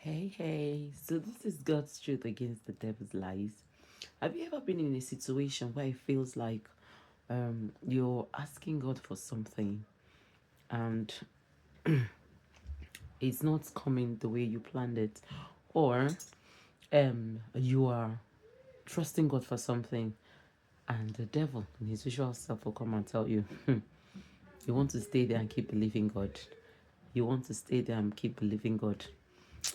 Hey, so this is God's truth against the devil's lies. Have you ever been in a situation where it feels like you're asking God for something and it's not coming the way you planned it? Or you are trusting God for something and the devil in his usual self will come and tell you, you want to stay there and keep believing God. You want to stay there and keep believing God.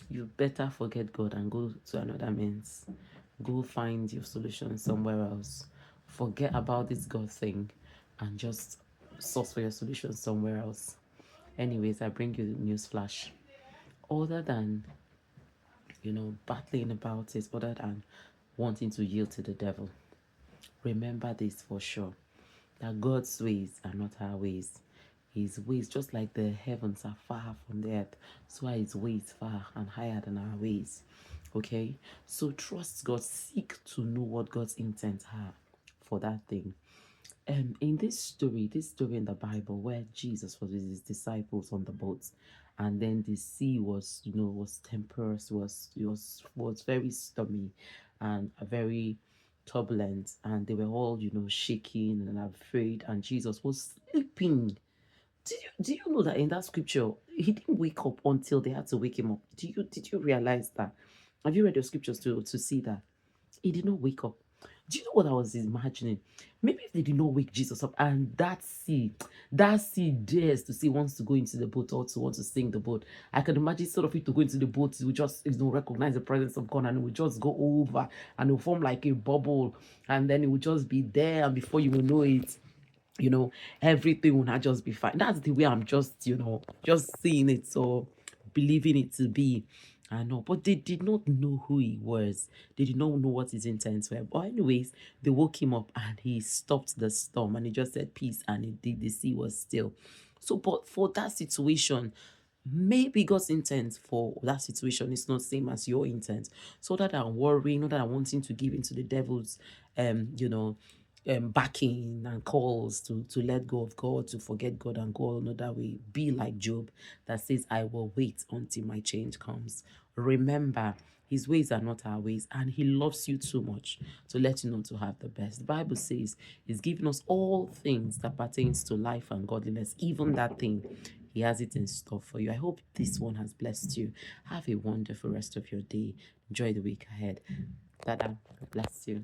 You better forget God and go to another means. Go find your solution somewhere else. Forget about this God thing and just source for your solution somewhere else. Anyways, I bring you the news flash. Other than, battling about it, other than wanting to yield to the devil, remember this for sure, that God's ways are not our ways. His ways, just like the heavens are far from the earth, so are his ways far and higher than our ways. Okay? So trust God, seek to know what God's intents are for that thing. In this story in the Bible where Jesus was with his disciples on the boat, and then the sea was tempestuous, was very stormy and very turbulent, and they were all shaking and afraid, and Jesus was sleeping. Do you know that in that scripture he didn't wake up until they had to wake him up? Did you realize that? Have you read the scriptures to see that he did not wake up? Do you know what I was imagining? Maybe if they did not wake Jesus up and that sea dares to say wants to go into the boat or to want to sing the boat. I can imagine sort of it to go into the boat, it will just recognize the presence of God and it will just go over and it will form like a bubble and then it will just be there, and before you will know it, you know, everything will not just be fine. That's the way I'm just seeing it, so believing it to be. I know, but they did not know who he was. They did not know what his intents were. But anyways, they woke him up and he stopped the storm and he just said peace, and it did. The sea was still. So, but for that situation, maybe God's intent for that situation is not same as your intent. So that I'm worrying, not that I'm wanting to give into the devil's backing and calls to let go of God, to forget God and go another way. Be like Job that says, I will wait until my change comes. Remember, his ways are not our ways, and he loves you too much to let you know to have the best. The Bible says he's given us all things that pertains to life and godliness, even that thing. He has it in store for you. I hope this one has blessed you. Have a wonderful rest of your day. Enjoy the week ahead. Dada, bless you.